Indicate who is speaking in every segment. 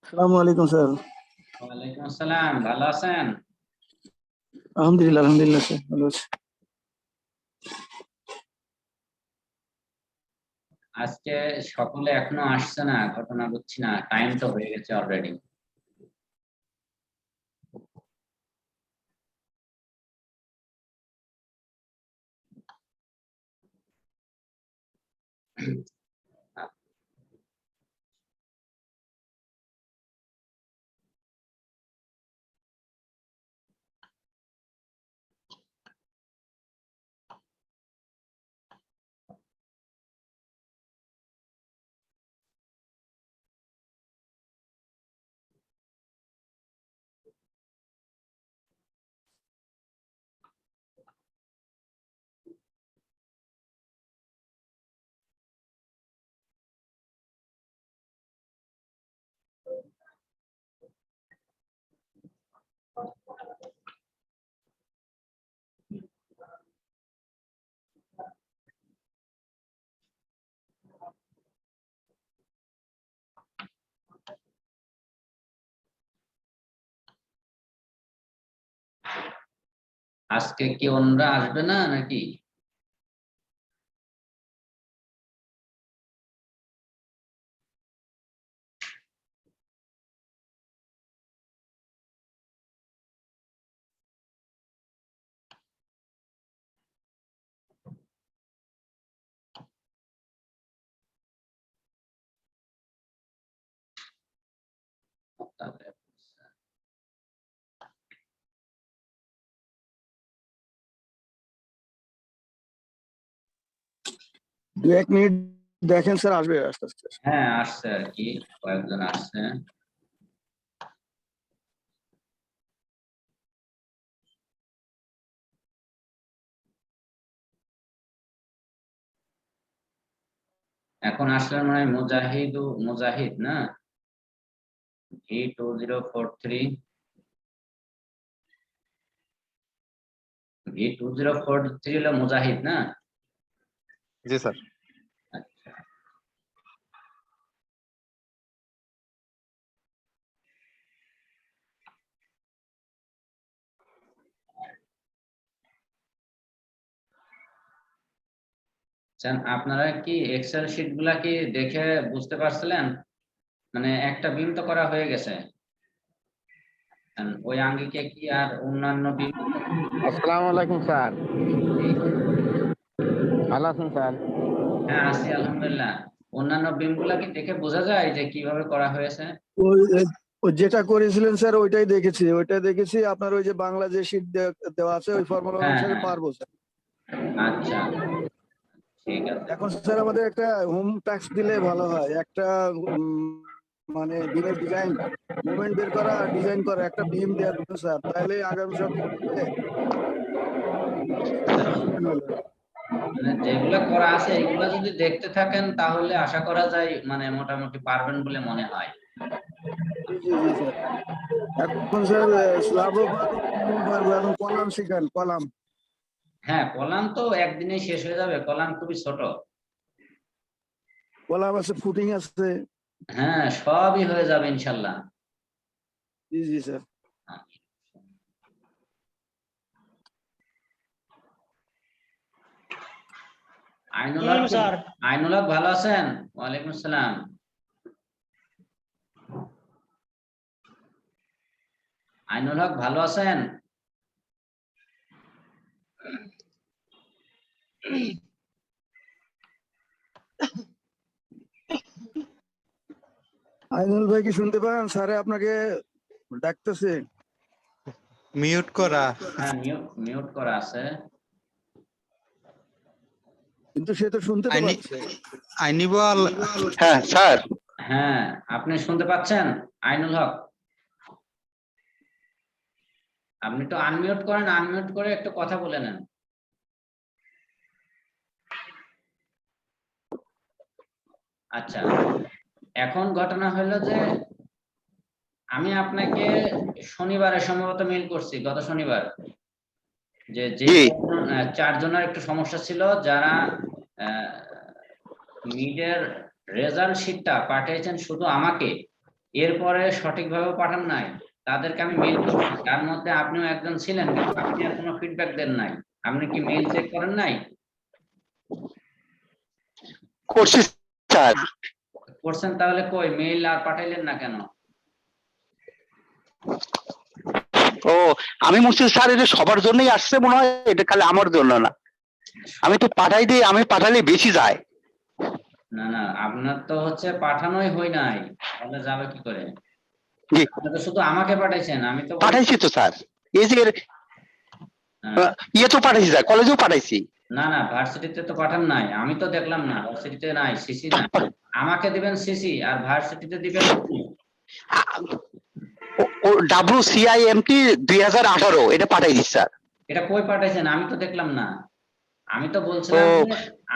Speaker 1: আসসালামু আলাইকুম স্যার।
Speaker 2: ওয়ালাইকুম আসসালাম, ভালো আছেন?
Speaker 1: আলহামদুলিল্লাহ আলহামদুলিল্লাহ স্যার, ভালো আছি।
Speaker 2: আজকে সকলে এখনো আসছে না, ঘটনা বুঝছি না, টাইম তো হয়ে গেছে অলরেডি। আজকে কি অন্যরা আসবে না নাকি?
Speaker 1: দু এক মিনিট দেখেন স্যার, আসবে আস্তে আস্তে।
Speaker 2: হ্যাঁ, আসছে আর কি, কয়েকজন আসছে। এখন আসলে মনে হয় মুজাহিদ না, V2043 হলো মুজাহিদ না?
Speaker 3: জি স্যার।
Speaker 2: আচ্ছা, আপনারা কি এক্সেল শিট গুলা কি দেখে বুঝতে পারছিলেন? মানে একটা বিম তো করা হয়ে গেছে, ওই আঙ্গিকে কি আর অন্যান্য বিম?
Speaker 3: আসসালামু আলাইকুম স্যার, ভালো আছেন স্যার?
Speaker 2: হ্যাঁ, আছি আলহামদুলিল্লাহ। অন্যান্য বিম গুলা কি দেখে বোঝা যায় যে কিভাবে করা হয়েছে?
Speaker 1: ওই ওই যেটা করেছিলেন স্যার, ওইটাই দেখেছি। আপনার ওই যে বাংলা যে শীট দেওয়া আছে ওই ফর্মুলা
Speaker 2: হ্যাঁ
Speaker 1: অনুসারে
Speaker 2: হ্যাঁ,
Speaker 1: পারবো স্যার।
Speaker 2: আচ্ছা, ঠিক আছে।
Speaker 1: এখন স্যার আমাদের একটা হোম ট্যাক্স দিলে ভালো হয়। একটা মানে বিমের ডিজাইন, মুভমেন্ট বের করা, ডিজাইন করা, একটা বিম দেওয়ার জন্য স্যার, তাহলে আগামী সপ্তাহে
Speaker 2: মানে যেগুলা করা আছে এগুলা যদি দেখতে থাকেন তাহলে আশা করা যায় মানে মোটামুটি পারবেন বলে মনে হয়।
Speaker 1: জি জি জি স্যার। এখন স্যার স্ল্যাবও পারবো, এখন কলাম শিখান, কলাম।
Speaker 2: হ্যাঁ, কলাম তো একদিনে শেষ হয়ে যাবে, কলাম খুবই ছোট।
Speaker 1: কলাম আছে, ফুটিং আছে।
Speaker 2: হ্যাঁ, সবই হয়ে যাবে ইনশাল্লাহ।
Speaker 1: জি জি স্যার।
Speaker 2: আইনুল হক ভালো আছেন? ওয়ালাইকুম আসসালাম। আইনুল হক ভালো আছেন?
Speaker 1: আইনুল ভাই কি শুনতে পান? স্যারে আপনাকে ডাকতেছে।
Speaker 3: মিউট করা।
Speaker 2: হ্যাঁ, মিউট করা আছে।
Speaker 1: কিন্তু সে তো শুনতে তো পাচ্ছে।
Speaker 3: আইনিবল। হ্যাঁ স্যার।
Speaker 2: হ্যাঁ, আপনি শুনতে পাচ্ছেন আইনুল হক? আপনি তো আনমিউট করেন, আনমিউট করে একটু কথা বলে নেন। আচ্ছা, এখন ঘটনা হলো যে আমি আপনাকে শনিবারে সম্ভবত মেইল করছি, গত শনিবার, যে যে চারজনের একটু সমস্যা ছিল, যারা মিডের রেজাল্ট শিটটা পাঠিয়েছেন শুধু আমাকে, এরপরে সঠিকভাবে পাঠান নাই, তাদেরকে আমি মেইল করছি, তার মধ্যে আপনিও একজন ছিলেন, কিন্তু আপনি আর কোনো ফিডব্যাক দেন নাই। আপনি কি মেইল চেক করেন নাই?
Speaker 3: করছি স্যার।
Speaker 2: করছেন, তাহলে কই মেইল আর পাঠাইলেন না কেন?
Speaker 3: ও, আমি বলছি স্যার এটা সবার জন্যই আসছে মনে হয়, এটা খালি আমার জন্য না। আমি তো পাঠাই দিই, আমি পাঠালে বেশি যায়।
Speaker 2: না না, আপনার তো হচ্ছে পাঠানোই হয় নাই, তাহলে যাবে কি করে?
Speaker 3: জি,
Speaker 2: আপনি তো শুধু আমাকে পাঠাইছেন, আমি তো
Speaker 3: পাঠাইছি তো স্যার। এই যে
Speaker 2: হ্যাঁ,
Speaker 3: ইয়ে তো পাঠাইছি স্যার, কলেজেও পাঠাইছি।
Speaker 2: না না, ভার্সিটিতে তো পাঠান নাই, আমি তো দেখলাম না, ভার্সিটিতে নাই, সিসি নাই। আমাকে দিবেন সিসি আর ভার্সিটিতে দিবেন কি?
Speaker 3: ও WCIMT 2018 এটা পাঠাই দিচ্ছি স্যার।
Speaker 2: এটা কই পাঠাইছেন? আমি তো দেখলাম না। আমি তো
Speaker 3: ও
Speaker 2: বলছিলাম যে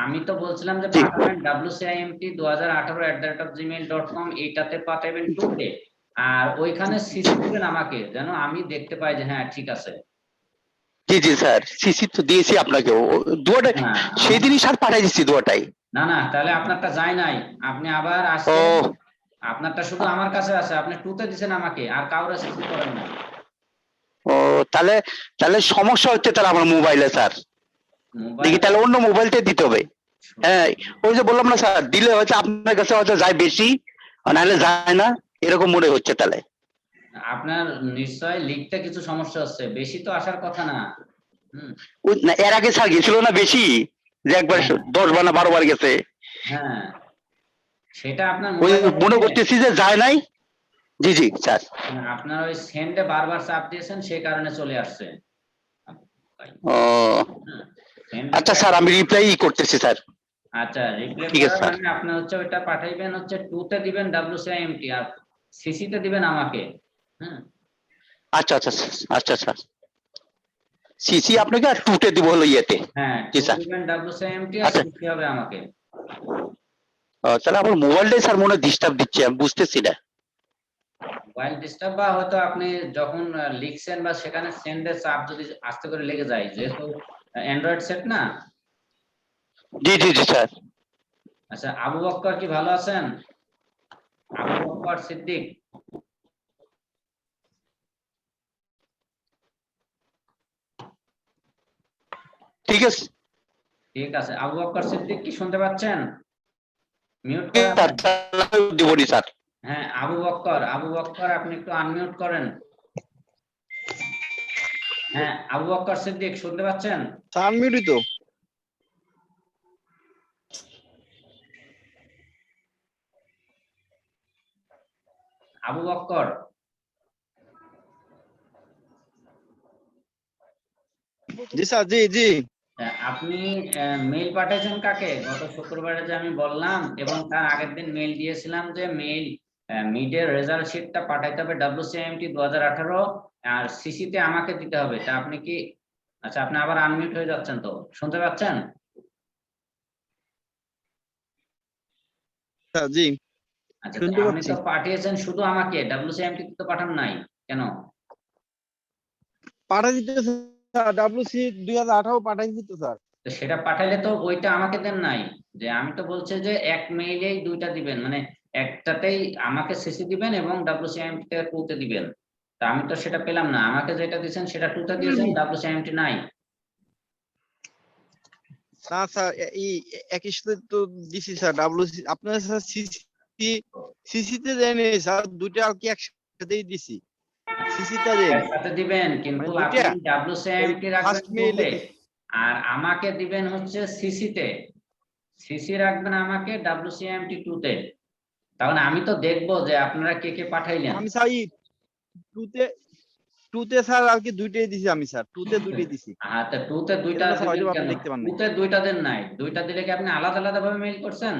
Speaker 2: আমি তো বলছিলাম যে
Speaker 3: জি,
Speaker 2: পাঠাবেন wcimt2018@gmail.com, এইটাতে পাঠাবেন টুতে, আর ওইখানে সিসি দিবেন আমাকে, যেন আমি দেখতে পাই যে হ্যাঁ ঠিক আছে।
Speaker 3: জি জি স্যার, সিসি তো দিয়েছি আপনাকে, দুয়াটাই
Speaker 2: না
Speaker 3: সেই
Speaker 2: আমার,
Speaker 3: দিনই স্যার পাঠাই দিচ্ছি দুয়াটাই।
Speaker 2: না না, তাহলে আপনারটা যায় নাই। আপনি আবার
Speaker 3: ও
Speaker 2: আসছেন, আপনারটা শুধু আমার কাছে আছে, আপনি টুতে দিছেন আমাকে, আর কাউরে সিসি করেন নাই।
Speaker 3: ও, তাহলে তাহলে সমস্যা হচ্ছে তাহলে আমার মোবাইলে স্যার। দেখি
Speaker 2: মোবাইলে
Speaker 3: তাহলে অন্য মোবাইলটা দিতে হবে। হ্যাঁ, ওই যে বললাম না স্যার, দিলে হয়তো আপনার কাছে হয়তো যায় বেশি, আর নাহলে যায় না, এরকম মনে হচ্ছে তাহলে।
Speaker 2: আপনার নিশ্চয় লিখতে কিছু সমস্যা হচ্ছে, বেশি তো আসার কথা না। হুম।
Speaker 3: ওই না, এর আগে স্যার গেছিল না বেশি, যে একবার
Speaker 2: হ্যাঁ
Speaker 3: 10 বার না 12 বার গেছে।
Speaker 2: হ্যাঁ, সেটা আপনার
Speaker 3: ওই
Speaker 2: মোবাইলে
Speaker 3: মনে
Speaker 2: হচ্ছে,
Speaker 3: করতেছি যে যায় নাই। জি জি স্যার।
Speaker 2: আপনার ওই সেন্ডে বারবার চাপ দিয়েছেন, সেই কারণে চলে আসছে।
Speaker 3: ও
Speaker 2: সেন্ডে
Speaker 3: আচ্ছা স্যার, আমি রিপ্লাই করতেছি স্যার।
Speaker 2: আচ্ছা, রিপ্লে
Speaker 3: ঠিক আছে
Speaker 2: করার
Speaker 3: স্যার।
Speaker 2: মানে আপনি হচ্ছে ওইটা পাঠাইবেন হচ্ছে টুতে দিবেন WCIMT, আর সিসিতে দিবেন আমাকে। হুম।
Speaker 3: আচ্ছা আচ্ছা আচ্ছা স্যার, সিসি আপনাকে আর টুটে দিব হলো ইয়েতে।
Speaker 2: হ্যাঁ,
Speaker 3: জি
Speaker 2: টু
Speaker 3: স্যার।
Speaker 2: দিবেন WCIMT আর
Speaker 3: আচ্ছা,
Speaker 2: সিসি হবে আমাকে।
Speaker 3: তাহলে আমার মোবাইলটাই স্যার মনে ডিস্টার্ব দিচ্ছে, আমি বুঝতেছি না।
Speaker 2: মোবাইল ডিস্টার্ব, বা হয়তো আপনি যখন লিখছেন বা সেখানে সেন্ডের চাপ যদি আস্তে করে লেগে যায়, যেহেতু অ্যান্ড্রয়েড সেট না।
Speaker 3: জি জি জি স্যার।
Speaker 2: আচ্ছা, আবু বক্কর কি ভালো আছেন? আবু বক্কর সিদ্দিক।
Speaker 3: ঠিক আছে
Speaker 2: ঠিক আছে, আবু বক্কর সিদ্দিক কি শুনতে পাচ্ছেন? মিউট করে
Speaker 3: স্যার,
Speaker 2: আছেন?
Speaker 3: দিবনি স্যার।
Speaker 2: হ্যাঁ, আবু বক্কর, আবু বক্কর আপনি একটু আনমিউট করেন। হ্যাঁ, আবু বক্কর সিদ্দিক শুনতে পাচ্ছেন?
Speaker 1: আনমিউটই তো।
Speaker 2: আবু বক্কর,
Speaker 1: জি স্যার, জি জি।
Speaker 2: আপনি মেইল পাঠিয়েছেন কাকে? গত শুক্রবারে যে আমি বললাম, এবং তার আগের দিন মেইল দিয়েছিলাম যে মেইল মিডের রেজাল্ট শিটটা পাঠাইতে হবে WCIMT 2018, আর সিসিতে আমাকে দিতে হবে। তা আপনি কি, আচ্ছা আপনি আবার আনমিউট হয়ে যাচ্ছেন, তো শুনতে পাচ্ছেন?
Speaker 1: স্যার জি,
Speaker 2: আচ্ছা, তো
Speaker 1: শুনতে
Speaker 2: আপনি
Speaker 1: পাচ্ছি।
Speaker 2: তো পাঠিয়েছেন শুধু আমাকে, WCIMT তো পাঠান নাই কেন?
Speaker 1: পাঠাই দিতে স্যার, WC 2018 পাঠাই দিতে স্যার।
Speaker 2: তো সেটা পাঠাইলে তো ওইটা আমাকে দেন নাই। যে আমি তো বলছি যে এক মেইলেই দুইটা দিবেন, মানে একটাতেই আমাকে সিসি দিবেন এবং WCIMT তে টুতে দিবেন। তা আমি তো সেটা পেলাম না, আমাকে যেটা দিয়েছেন সেটা টুতে দিয়েছেন, WCIMT নাই।
Speaker 1: না স্যার, এই একই সাথে তো দিছি স্যার, WC আপনার স্যার সিসি তে দেয়নি স্যার, দুইটা আর কি একসাথেই দিছি। সিসি তে দেয়নি,
Speaker 2: একসাথে দিবেন,
Speaker 1: মানে
Speaker 2: কিন্তু
Speaker 1: দুইটা
Speaker 2: আপনি
Speaker 1: ওই
Speaker 2: WCIMT রাখবেন
Speaker 1: ফার্স্ট মেইলে
Speaker 2: টুতে,
Speaker 1: দিছি।
Speaker 2: আর আমাকে দিবেন হচ্ছে সিসিতে। সিসি রাখবেন আমাকে WCIMT টুতে। তাহলে আমি তো দেখবো যে আপনারা কে কে পাঠাইলেন।
Speaker 1: আমি স্যার টুতে টুতে স্যার আর কি দুইটাই দিছি আমি স্যার, টুতে দুইটাই দিছি।
Speaker 2: হ্যাঁ, তো টুতে দুইটা
Speaker 1: এজন্য স্যার
Speaker 2: দিবেন
Speaker 1: হয়তো আপনি
Speaker 2: কেন?
Speaker 1: দেখতে পান নাই।
Speaker 2: টুতে দুইটা দেন নাই, দুইটা দিলে কি আপনি আলাদা আলাদা ভাবে মেইল করছেন?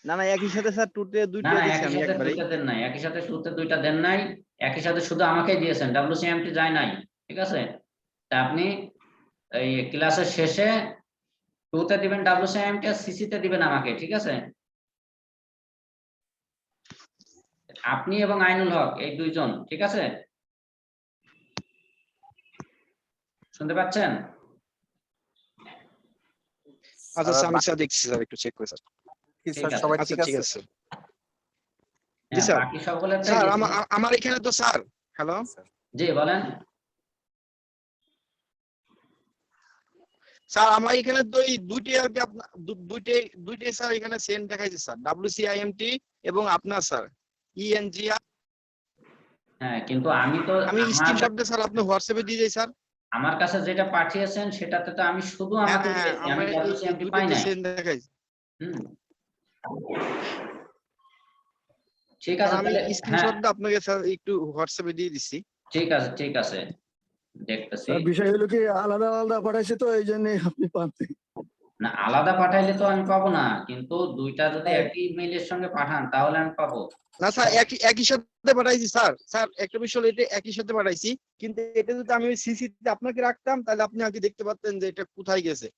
Speaker 1: না না, একই সাথে স্যার টুতে
Speaker 2: না
Speaker 1: দুইটা
Speaker 2: না,
Speaker 1: দিছি
Speaker 2: একই
Speaker 1: আমি
Speaker 2: সাথে
Speaker 1: একবারেই।
Speaker 2: দুইটা দেন নাই, একই সাথে টুতে দুইটা দেন নাই, একই সাথে শুধু আমাকেই দিয়েছেন, WCIMT যায় নাই। ঠিক আছে, তা আপনি এই ক্লাসের শেষে টুতে দিবেন WCIMT আর সিসিতে দিবেন আমাকে, ঠিক আছে? আপনি এবং আইনুল হক, এই দুইজন, ঠিক আছে? শুনতে পাচ্ছেন?
Speaker 1: আচ্ছা স্যার, আমি স্যার দেখছি স্যার, একটু চেক করে স্যার।
Speaker 2: ঠিক আছে।
Speaker 1: আচ্ছা ঠিক আছে। জি স্যার।
Speaker 2: বাকি সকলেরটাই
Speaker 1: স্যার
Speaker 2: দিছি।
Speaker 1: আমার এখানে তো স্যার, হ্যালো
Speaker 2: জি বলেন।
Speaker 1: স্যার, আমার এখানে তো এই দুইটাই আর কি, আপনার দুইটাই স্যার এখানে সেন্ড দেখাইছে স্যার, WCIMT এবং আপনার স্যার ENGR।
Speaker 2: হ্যাঁ কিন্তু আমি তো
Speaker 1: আমি
Speaker 2: আমার
Speaker 1: স্ক্রিনশটটা স্যার আপনি হোয়াটসঅ্যাপে দিয়ে যাই স্যার।
Speaker 2: আমার কাছে যেটা পাঠিয়েছেন সেটাতে তো আমি শুধু
Speaker 1: হ্যাঁ
Speaker 2: আমাকে
Speaker 1: হ্যাঁ,
Speaker 2: পেয়েছি, আমি
Speaker 1: আমার এই
Speaker 2: WCMP পাই
Speaker 1: দুইটাতে
Speaker 2: নাই।
Speaker 1: সেন্ড দেখাইছে
Speaker 2: হুম, ঠিক
Speaker 1: স্যার।
Speaker 2: আছে
Speaker 1: আমি
Speaker 2: তাহলে। হ্যাঁ
Speaker 1: স্ক্রিনশটটা আপনাকে স্যার একটু হোয়াটসঅ্যাপে দিয়ে দিচ্ছি।
Speaker 2: ঠিক আছে, ঠিক আছে, দেখতেছি।
Speaker 4: স্যার বিষয় হলো কি আলাদা আলাদা পাঠাইছে তো এই জন্য আপনি পাচ্ছেন।
Speaker 2: না আলাদা পাঠাইলে তো আমি পাবো না, কিন্তু দুইটা যদি একই মেইলের সঙ্গে পাঠান তাহলে আমি পাবো।
Speaker 1: না স্যার, একই সাথে পাঠাইছি স্যার। স্যার একটা বিষয় হলো, এটা একই সাথে পাঠাইছি, কিন্তু এটা যদি আমি সিসিতে আপনাকে রাখতাম তাহলে আপনি আগে দেখতে পারতেন যে এটা কোথায় গেছে।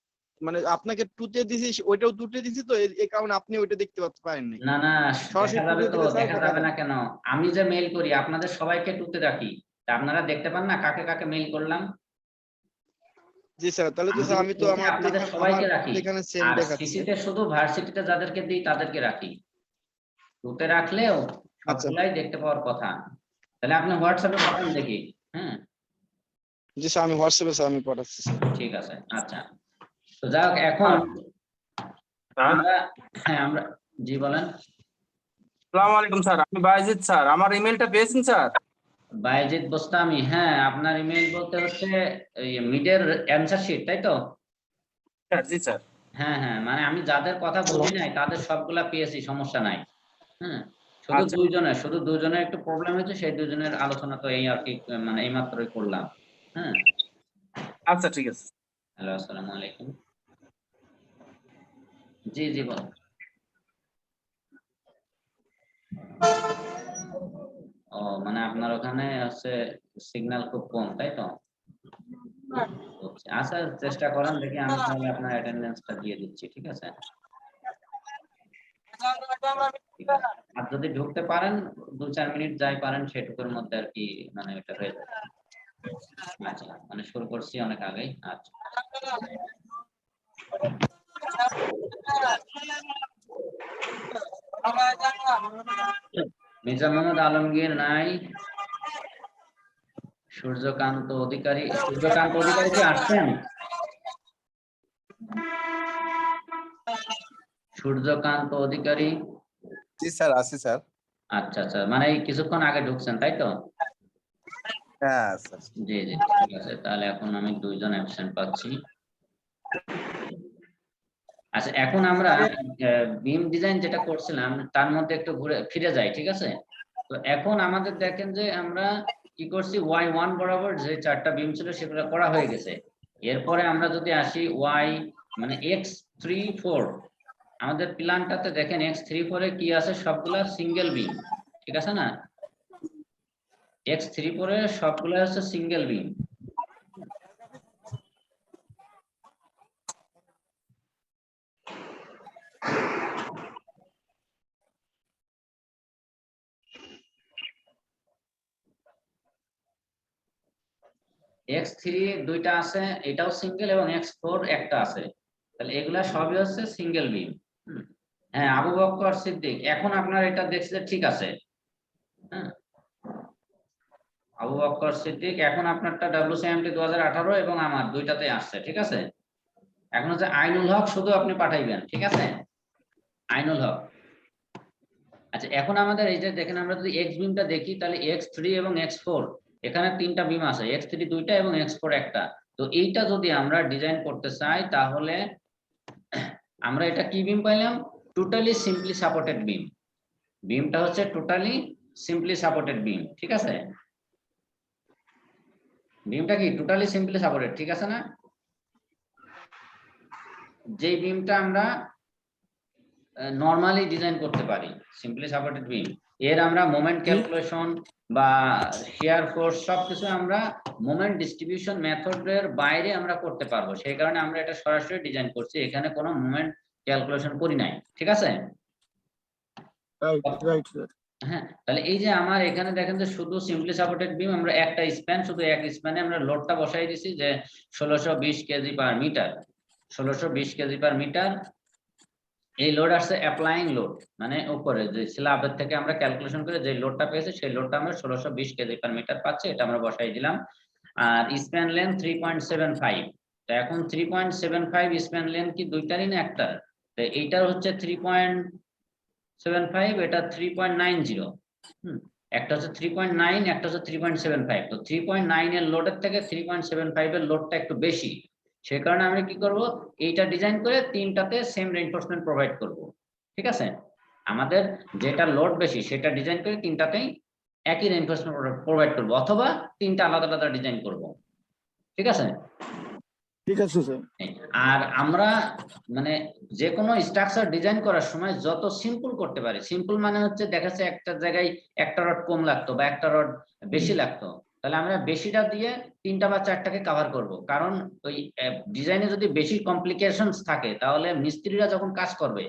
Speaker 1: মানে আপনাকে টুতে দিছি, ওইটাও টুতে দিছি, তো এই কারণে আপনি ওইটা দেখতে পারেননি।
Speaker 2: না না,
Speaker 1: সরাসরি
Speaker 2: দেখা যাবে
Speaker 1: টুতে
Speaker 2: তো,
Speaker 1: দিলে স্যার
Speaker 2: দেখা
Speaker 1: দেখা
Speaker 2: যাবে
Speaker 1: যায়।
Speaker 2: না কেন? আমি যে মেইল করি আপনাদের সবাইকে টুতে রাখি, তা আপনারা দেখতে পান না কাকে কাকে মেইল করলাম?
Speaker 1: জি স্যার, তাহলে তো
Speaker 2: আমি
Speaker 1: স্যার
Speaker 2: কিন্তু
Speaker 1: আমি তো
Speaker 2: টুতে
Speaker 1: আমার তো
Speaker 2: আপনাদের
Speaker 1: এখানে
Speaker 2: সবাইকে রাখি,
Speaker 1: এখানে সেন্ড
Speaker 2: আর
Speaker 1: দেখাচ্ছে।
Speaker 2: সিসিতে শুধু ভার্সিটিতে যাদেরকে দিই তাদেরকে রাখি। টুতে রাখলেও
Speaker 1: আচ্ছা
Speaker 2: সবগুলাই দেখতে পাওয়ার কথা। তাহলে আপনি হোয়াটসঅ্যাপে পাঠান দেখি। হ্যাঁ
Speaker 1: জি স্যার, আমি হোয়াটসঅ্যাপে স্যার আমি পাঠাচ্ছি স্যার।
Speaker 2: ঠিক আছে, আচ্ছা। তো যাই হোক, এখন আমরা, হ্যাঁ আমরা, জি বলেন।
Speaker 5: আসসালামু আলাইকুম স্যার, আমি বাইজিদ স্যার। আমার ইমেলটা পেয়েছেন স্যার?
Speaker 2: বাইজিদ বোস্তামি, হ্যাঁ আপনার ইমেল বলতে হচ্ছে মিডের অ্যান্সার শিট, তাই তো?
Speaker 5: হ্যাঁ জি স্যার।
Speaker 2: হ্যাঁ হ্যাঁ, মানে আমি যাদের কথা বলি নাই তাদের সবগুলা পেয়েছি, সমস্যা নাই। হ্যাঁ,
Speaker 5: আচ্ছা
Speaker 2: শুধু দুইজনের একটু প্রবলেম হয়েছে, সেই দুজনের আলোচনা তো এই আর কি, মানে এইমাত্রই করলাম। হ্যাঁ,
Speaker 5: আচ্ছা ঠিক আছে।
Speaker 2: হ্যালো আসসালামু আলাইকুম। জি জি বল। ও মানে আপনার ওখানে হচ্ছে সিগন্যাল খুব কম, তাই তো? আচ্ছা চেষ্টা করেন দেখি, আমি তাহলে আপনার অ্যাটেন্ডেন্সটা দিয়ে দিচ্ছি, ঠিক আছে? ঠিক আছে, আর যদি ঢুকতে পারেন 2-4 মিনিট যাই পারেন সেটুকুর মধ্যে আর কি, মানে এটা হয়ে যাবে। আচ্ছা, মানে শুরু করছি অনেক আগেই। আচ্ছা মির্জা মোহাম্মদ আলমগীর নাই, সূর্যকান্ত অধিকারী কি আসছেন? সূর্যকান্ত অধিকারী,
Speaker 6: জি স্যার, আছি স্যার।
Speaker 2: আচ্ছা আচ্ছা, মানে এই কিছুক্ষণ আগে ঢুকছেন তাই তো?
Speaker 6: হ্যাঁ স্যার।
Speaker 2: জি জি ঠিক আছে, তাহলে এখন আমি দুইজন অ্যাবসেন্ট পাচ্ছি। আচ্ছা এখন আমরা বিম ডিজাইন যেটা করছিলাম তার মধ্যে একটু ঘুরে ফিরে যাই, ঠিক আছে? তো এখন আমাদের দেখেন যে আমরা কি করছি, Y1 বরাবর যে 4টা বিম ছিল সেগুলো করা হয়ে গেছে। এরপরে আমরা যদি আসি Y মানে X34, আমাদের প্ল্যানটাতে দেখেন X34 এ কি আছে, সবগুলা সিঙ্গেল বিম, ঠিক আছে না? X34 এ সবগুলা হচ্ছে সিঙ্গেল বিম। X3 দুইটা আছে, এটাও সিঙ্গেল, এবং X4 একটা আছে, তাহলে এগুলা সবই হচ্ছে সিঙ্গেল বিম। হ্যাঁ আবু বকর সিদ্দিক, এখন আপনার এটা দেখছে ঠিক আছে। হ্যাঁ আবু বকর সিদ্দিক, এখন আপনারটা WCMT 2018 এবং আমার দুইটাতে আসছে, ঠিক আছে? এখন হচ্ছে আইনুল হক, শুধু আপনি পাঠাইবেন, ঠিক আছে? আইনুল হক। আচ্ছা এখন আমাদের এই যে দেখেন, আমরা যদি X বিমটা দেখি তাহলে X3 এবং X4 এখানে 3টা বিম আছে, X3 দুইটা এবং X4 একটা। তো এইটা যদি আমরা ডিজাইন করতে চাই তাহলে আমরা এটা কি বিম পাইলাম, টোটালি সিম্পলি সাপোর্টেড বিম। বিমটা হচ্ছে টোটালি সিম্পলি সাপোর্টেড বিম, ঠিক আছে? বিমটা কি টোটালি সিম্পলি সাপোর্টেড, ঠিক আছে না? যে বিমটা আমরা নরমালি ডিজাইন করতে পারি, সিম্পলি সাপোর্টেড বিম, এর আমরা মোমেন্ট ক্যালকুলেশন বা শিয়ার ফোর্স সবকিছু আমরা মোমেন্ট ডিস্ট্রিবিউশন মেথডের বাইরে আমরা করতে পারবো, সেই কারণে আমরা এটা সরাসরি ডিজাইন করছি, এখানে কোনো মোমেন্ট ক্যালকুলেশন করি নাই, ঠিক আছে?
Speaker 4: Right sir.
Speaker 2: হ্যাঁ, তাহলে এই যে আমার এখানে দেখেন যে শুধু সিম্পলি সাপোর্টেড বিম, আমরা একটা স্প্যান, শুধু এক স্প্যানে আমরা লোডটা বসাই দিছি যে 1620 KG per metre, 1620 KG per metre. এই লোড আসছে অ্যাপ্লাইং লোড, মানে উপরে যে স্ল্যাবের থেকে আমরা ক্যালকুলেশন করে যে লোডটা পেয়েছি সেই লোডটা আমরা 1620 কেজি পার মিটার পাচ্ছি, এটা আমরা বসাই দিলাম। আর স্প্যান লেন্থ 3.75, তো এখন 3.75 স্প্যান লেন্থ কি দুইটারই না একটা? তো এইটার হচ্ছে 3.75, এটা 3.90। একটা হচ্ছে 3.9, একটা হচ্ছে 3.75। তো 3.9 এর লোডের থেকে 3.75 এর লোডটা একটু বেশি, সে কারণে আমরা কি করব, এইটা ডিজাইন করে তিনটাতে সেম রেইনফোর্সমেন্ট প্রোভাইড করব। ঠিক আছে, আমাদের যেটা লোড বেশি সেটা ডিজাইন করে তিনটাতেই একই রেইনফোর্সমেন্ট প্রোভাইড করব, অথবা তিনটা আলাদা আলাদা ডিজাইন করব। ঠিক আছে,
Speaker 4: ঠিক আছে স্যার।
Speaker 2: আর আমরা মানে যে কোনো স্ট্রাকচার ডিজাইন করার সময় যত সিম্পল করতে পারি, সিম্পল মানে হচ্ছে দেখা যাচ্ছে একটা জায়গায় একটা রড কম লাগতো বা একটা রড বেশি লাগতো, তাহলে আমরা বেশিটা দিয়ে তিনটা বা চারটাকে কভার করব। কারণ ওই ডিজাইনে যদি বেশি কমপ্লিকেশনস থাকে তাহলে মিস্ত্রিরা যখন কাজ করবে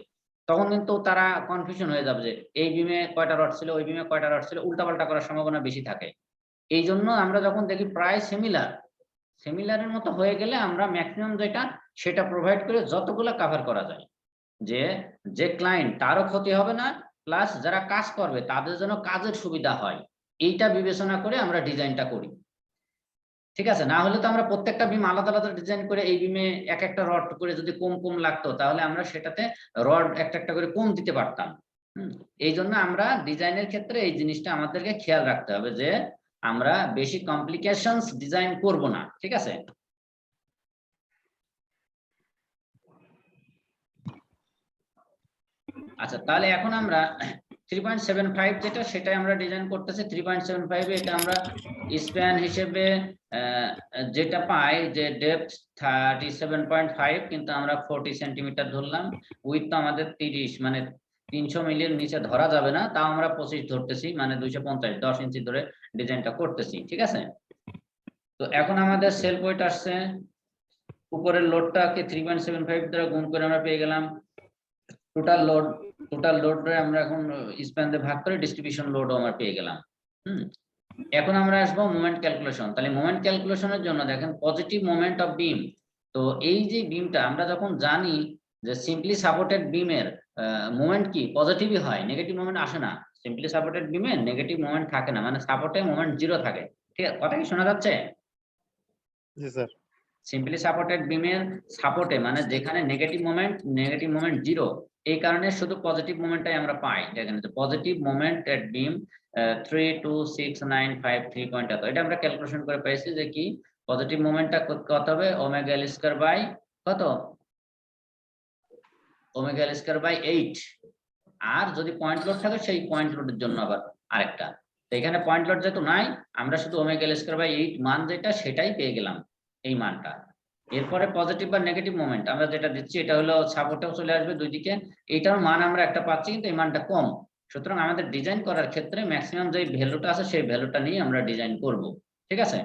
Speaker 2: তখন কিন্তু তারা কনফিউশন হয়ে যাবে যে এই বিমে কয়টা রড ছিল, ওই বিমে কয়টা রড ছিল, উল্টাপাল্টা করার সম্ভাবনা বেশি থাকে। এই জন্য আমরা যখন দেখি প্রায় সিমিলারের মতো হয়ে গেলে আমরা ম্যাক্সিমাম যেটা সেটা প্রোভাইড করে যতগুলো কভার করা যায়, যে ক্লায়েন্ট তারও ক্ষতি হবে না, প্লাস যারা কাজ করবে তাদের জন্য কাজের সুবিধা হয়, এইটা বিবেচনা করে আমরা ডিজাইনটা করি। ঠিক আছে, না হলে তো আমরা প্রত্যেকটা বিম আলাদা আলাদা ডিজাইন করে এই বিমে এক একটা রড করে যদি কম কম লাগতো তাহলে আমরা সেটাতে রড একটা একটা করে কম দিতে পারতাম। এই জন্য আমরা ডিজাইনের ক্ষেত্রে এই জিনিসটা আমাদেরকে খেয়াল রাখতে হবে যে আমরা বেশি কমপ্লিকেশনস ডিজাইন করব না। ঠিক আছে, আচ্ছা তাহলে এখন আমরা 3.75 যেটা সেটাই আমরা ডিজাইন করতেছি। 3.75 এটা আমরা স্প্যান হিসেবে যেটা পাই যে ডেপথ 37.5, কিন্তু আমরা 40 সেন্টিমিটার ধরলাম। উইথ তো আমাদের 30, মানে 300 মিলির নিচে ধরা যাবে না, তাও আমরা 25 ধরতেছি, মানে 250, 10 ইঞ্চি ধরে ডিজাইনটা করতেছি। ঠিক আছে, তো এখন আমাদের সেল ওয়েট আসছে, উপরের লোডটাকে 3.75 দ্বারা গুণ করে আমরা পেয়ে গেলাম টোটাল লোড আমরা এখন স্প্যান দিয়ে ভাগ করে ডিস্ট্রিবিউশন লোডও আমরা পেয়ে গেলাম। এখন আমরা আসবো মোমেন্ট ক্যালকুলেশন। তাহলে মোমেন্ট ক্যালকুলেশনের জন্য দেখেন পজিটিভ মোমেন্ট অফ বিম, তো এই যে বিমটা আমরা যখন জানি যে সিম্পলি সাপোর্টেড বিমের মোমেন্ট কি পজিটিভই হয়, নেগেটিভ মোমেন্ট আসে না। সিম্পলি সাপোর্টেড বিমের নেগেটিভ মোমেন্ট থাকে না, মানে সাপোর্টে মোমেন্ট 0 থাকে। ঠিক আছে, কথা কি শোনা যাচ্ছে?
Speaker 6: জি স্যার।
Speaker 2: সিম্পলি সাপোর্টেড বিমের সাপোর্টে মানে যেখানে নেগেটিভ মোমেন্ট 0, এই কারণে শুধু পজিটিভ মোমেন্টটাই আমরা পাই। দেখেন পজিটিভ মোমেন্ট এট বিম 326,953 পয়েন্ট এত, এটা আমরা ক্যালকুলেশন করে পেয়েছি যে কি পজিটিভ মোমেন্টটা কত হবে, ওমেগা এল স্কয়ার বাই কত, ওমেগা এল স্কয়ার বাই 8। আর যদি পয়েন্ট লোড থাকে সেই পয়েন্ট লোডের জন্য আবার আরেকটা, তো এখানে পয়েন্ট লোড যেহেতু নাই আমরা শুধু ওমেগা এল স্কয়ার বাই 8 মান যেটা সেটাই পেয়ে গেলাম, এই মানটা। এরপরে পজিটিভ বা নেগেটিভ মোমেন্ট আমরা যেটা দিচ্ছি এটা হলো সাপোর্টেও চলে আসবে দুই দিকে, এইটার মান আমরা একটা পাচ্ছি কিন্তু এই মানটা কম, সুতরাং আমাদের ডিজাইন করার ক্ষেত্রে ম্যাক্সিমাম যে ভ্যালুটা আছে সেই ভ্যালুটা নিয়ে আমরা ডিজাইন করব। ঠিক আছে,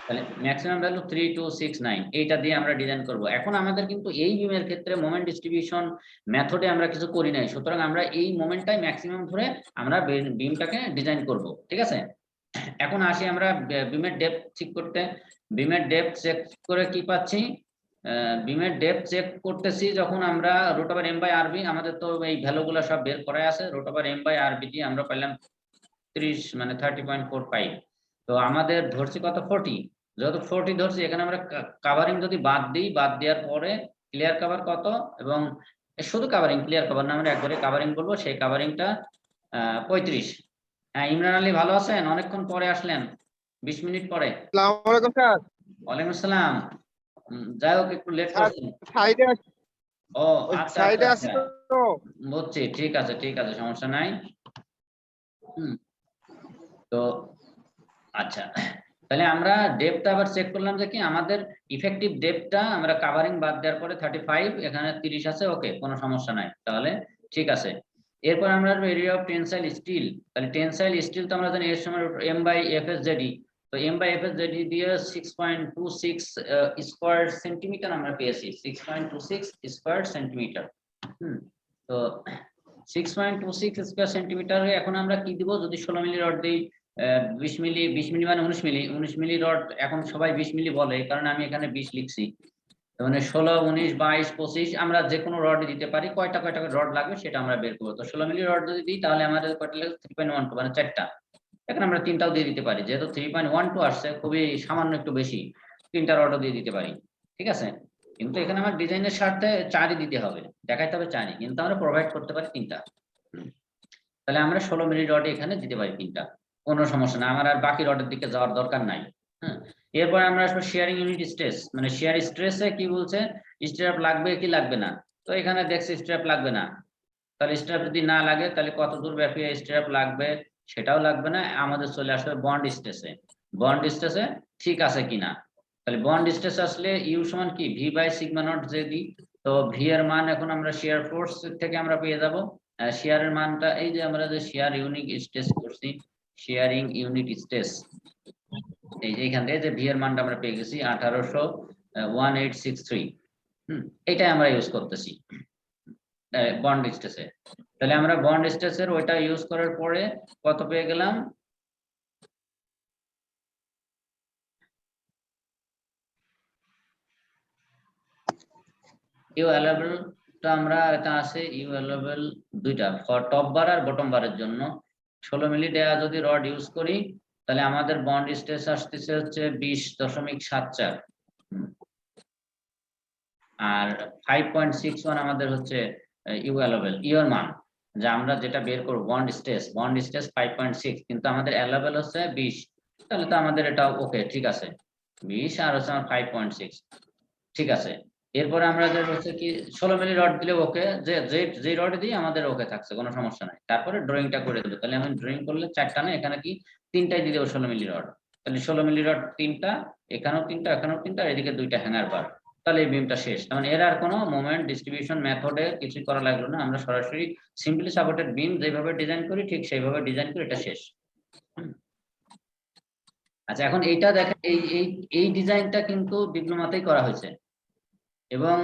Speaker 2: তাহলে ম্যাক্সিমাম ভ্যালু 3269 এইটা দিয়ে আমরা ডিজাইন করব। এখন আমাদের কিন্তু এই বিমের ক্ষেত্রে মোমেন্ট ডিস্ট্রিবিউশন মেথডে আমরা কিছু করি নাই, সুতরাং আমরা এই মোমেন্টটাই ম্যাক্সিমাম ধরে আমরা বিমটাকে ডিজাইন করব। ঠিক আছে, এখন আসি আমরা বিমের ডেপথ চেক করতে। বিমের ডেপথ চেক করে কি পাচ্ছি, বিমের ডেপথ চেক করতেছি যখন আমরা √m/rb, আমাদের তো এই ভ্যালুগুলো সব বের করা আছে, √m/rb দিয়ে আমরা পেলাম 30 মানে 30.45। তো আমাদের ধরছি কত 40, যেহেতু 40 ধরছি এখানে আমরা কাভারিং যদি বাদ দিই, বাদ দেওয়ার পরে ক্লিয়ার কভার কত, এবং শুধু কাভারিং ক্লিয়ার কভার না আমরা একবারে কাভারিং বলবো, সেই কাভারিংটা 35। হ্যাঁ ইমরান আলী ভালো আছেন, অনেকক্ষণ পরে আসলেন, 20 মিনিট পরে।
Speaker 1: আসসালামু আলাইকুম স্যার।
Speaker 2: ওয়ালাইকুম আসসালাম, যাই হোক একটু লেট করছেন।
Speaker 1: সাইডে
Speaker 2: ও আচ্ছা
Speaker 1: সাইডে
Speaker 2: আচ্ছা
Speaker 1: আছি তো।
Speaker 2: বুঝছি, ঠিক আছে সমস্যা নাই। তো আচ্ছা, তাহলে আমরা ডেপথটা আবার চেক করলাম যে কি আমাদের ইফেক্টিভ ডেপথটা আমরা কাভারিং বাদ দেওয়ার পরে 35, এখানে 30 আছে, ওকে কোনো সমস্যা নাই, তাহলে ঠিক আছে। এরপর আমরা এরিয়া অফ টেনসাইল স্টিল, তাহলে টেনসাইল স্টিল তো আমরা জানি এর সময় m/fsjd, তো m/fsjd দিয়ে 6.26 স্কয়ার সেন্টিমিটার আমরা পেয়েছি, 6.26 স্কয়ার সেন্টিমিটার। তো 6.26 স্কয়ার সেন্টিমিটার, এখন আমরা কি দিব, যদি 16 মিলি রড দিই 20 মিলি মানে 19 মিলি রড, এখন সবাই 20 মিলি বলে এই কারণে আমি এখানে 20 লিখছি। মানে 16, 19, 22, 25 আমরা যে কোনো রড দিতে পারি। কয়টা রড লাগবে সেটা আমরা বের করবো। তো 16 মিলি রড যদি দিই তাহলে আমাদের কয়টা লাগবে? 3.12 মানে 4টা। এখন আমরা 3টাও দিয়ে দিতে পারি, যেহেতু 3.12 আসছে, খুবই সামান্য একটু বেশি, 3টা রডও দিয়ে দিতে পারি, ঠিক আছে। কিন্তু এখানে আমার ডিজাইনের স্বার্থে 4ই দিতে হবে, দেখাইতে হবে 4ই, কিন্তু আমরা প্রোভাইড করতে পারি 3টা। তাহলে আমরা 16 মিলি রড এখানে দিতে পারি 3টা, কোনো সমস্যা না, আমার আর বাকি রডের দিকে যাওয়ার দরকার নাই। হ্যাঁ, এরপর আমরা আসবো শেয়ারিং ইউনিট স্ট্রেস। মানে শেয়ার স্ট্রেসে কি বলছে, স্ট্র্যাপ লাগবে কি লাগবে না। তো এখানে দেখছি স্ট্র্যাপ লাগবে না। তাহলে স্ট্র্যাপ যদি না লাগে তাহলে কত দূর ব্যাপী স্ট্র্যাপ লাগবে সেটাও লাগবে না, আমাদের চলে আসবে বন্ড স্ট্রেসে। বন্ড স্ট্রেসে ঠিক আছে কিনা। তাহলে বন্ড স্ট্রেস আসলে ইউ সমান কি V by sigma naught J D. তো ভি এর মান এখন আমরা শেয়ার ফোর্স থেকে আমরা পেয়ে যাব। শেয়ারের মানটা এই যে আমরা যে শেয়ার ইউনিট স্ট্রেস করছি, শেয়ারিং ইউনিট স্ট্রেস, এই যে এখান থেকে যে ভি এর মানটা আমরা পেয়ে গেছি 1863। এটাই আমরা ইউজ করতেছি বন্ড স্ট্রেসে। তাহলে আমরা বন্ড স্ট্রেসের ওইটা ইউজ করার পরে কত পেয়ে গেলাম, ইউ অ্যালাবেল টা আমরা এটা আছে ইউ অ্যালাবেল দুইটা ফর টপ বার আর বটম বারের জন্য 16 মিলি দেয়া যদি রড ইউজ করি তাহলে আমাদের বন্ড স্ট্রেস আসতেছে হচ্ছে 20.74। আর 5.61 আমাদের হচ্ছে ইউ অ্যালাবেল, ইউর মান, যে আমরা যেটা বের করব বন্ড স্ট্রেস 5.6, কিন্তু আমাদের অ্যালাবেল হচ্ছে 20। তাহলে তো আমাদের এটা ওকে, ঠিক আছে, 20 আর হচ্ছে আমার 5.6, ঠিক আছে। এরপরে আমরা যে হচ্ছে কি 16 মিলি রড দিলে ওকে, যে রড দিই আমাদের ওকে থাকছে, কোনো সমস্যা নাই। তারপরে ড্রয়িংটা করে দেবো। তাহলে আমি ড্রয়িং করলে 4টা না, এখানে কি 3টাই দিয়ে দেবো 16 মিলি রড। তাহলে 16 মিলি রড 3টা, এখানেও 3টা, এখানেও 3টা, এদিকে 2টা হ্যাঙ্গার বার। তাহলে এই বিমটা শেষ। মানে এর আর কোনো মোমেন্ট ডিস্ট্রিবিউশন মেথডে কিছু করা লাগলো না, আমরা সরাসরি সিম্পলি সাপোর্টেড বিম যেভাবে ডিজাইন করি ঠিক সেইভাবে ডিজাইন করি, এটা শেষ। আচ্ছা, এখন এইটা দেখেন, এই ডিজাইনটা কিন্তু ডিপ্লোমাতেই করা হয়েছে এবং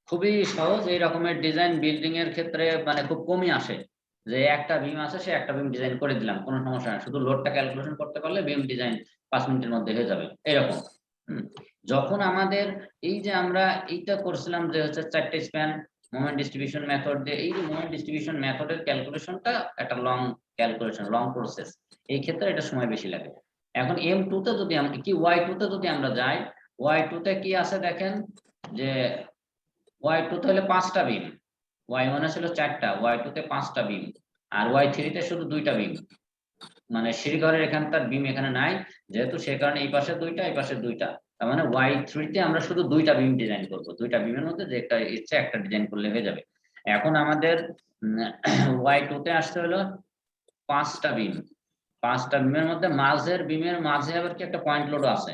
Speaker 2: খুবই সহজ। এই রকমের ডিজাইন বিল্ডিং এর ক্ষেত্রে মানে খুব কমই আসে, যে একটা বিম আছে সে একটা বিম ডিজাইন করে দিলাম, কোনো সমস্যা না, শুধু লোডটা ক্যালকুলেশন করতে পারলে বিম ডিজাইন 5 মিনিটের মধ্যে হয়ে যাবে এরকম। যখন আমাদের এই যে আমরা এইটা করছিলাম যে হচ্ছে 4টে স্প্যান মোমেন্ট ডিস্ট্রিবিউশন মেথড দিয়ে, এই যে মোমেন্ট ডিস্ট্রিবিউশন মেথডের ক্যালকুলেশনটা একটা লং ক্যালকুলেশন, লং প্রসেস, এই ক্ষেত্রে এটা সময় বেশি লাগে। এখন M2 তে যদি আমরা কি Y2 তে যদি আমরা যাই, Y2 তে কি আছে দেখেন, যে Y2 তে হলে 5টা বিম, Y1 এ ছিল 4টা, Y2 তে 5টা বিম, আর Y3 তে শুধু 2টা বিম। মানে সিঁড়িঘরের এখানকার বিম এখানে নাই, যেহেতু সে কারণে এই পাশে 2টা, এই পাশে 2টা, তার মানে Y3 তে আমরা শুধু 2টা বিম ডিজাইন করব। 2টা বিমের মধ্যে যে একটা ইচ্ছে একটা ডিজাইন করলে হয়ে যাবে। এখন আমাদের Y2 তে আসতে হলো 5টা বিম। 5টা বিমের মধ্যে মাঝের বিমের মাঝে আবার কি একটা পয়েন্ট লোড আছে।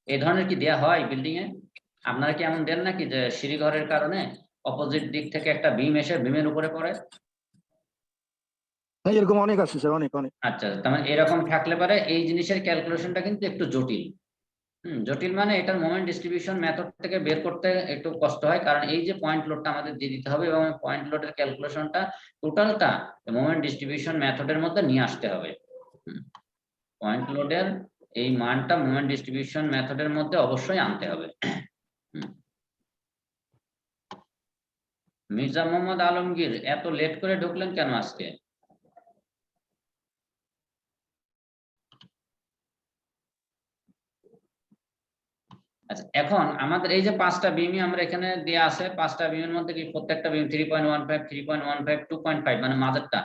Speaker 2: এই ধরনের কি দেয়া হয় বিল্ডিং এ? আপনারা কি এমন দেন নাকি যে সিঁড়িঘরের কারণে অপোজিট দিক থেকে একটা বিম এসে বিমের উপরে পড়ে?
Speaker 4: হ্যাঁ, এরকম অনেক আছে স্যার, অনেক অনেক।
Speaker 2: আচ্ছা, তার মানে এরকম থাকলে পারে এই জিনিসের ক্যালকুলেশনটা কিন্তু একটু জটিল। জটিল মানে এটার মোমেন্ট ডিস্ট্রিবিউশন মেথড থেকে বের করতে একটু কষ্ট হয়, কারণ এই যে পয়েন্ট লোডটা আমাদের দিয়ে দিতে হবে এবং পয়েন্ট লোডের ক্যালকুলেশনটা টোটালটা মোমেন্ট ডিস্ট্রিবিউশন মেথডের মধ্যে নিয়ে আসতে হবে। পয়েন্ট লোডের এই মানটা মোমেন্ট ডিস্ট্রিবিউশন মেথডের মধ্যে অবশ্যই আনতে হবে। মির্জা মোহাম্মদ আলমগীর এত লেট করে ঢুকলেন কেন আজকে? আচ্ছা, এখন আমাদের এই যে 5টা বিমই আমরা এখানে দেয়া আছে, 5টা বিমের মধ্যে কি প্রত্যেকটা বিম 3.15 3.15 2.5, মানে মাঝেরটা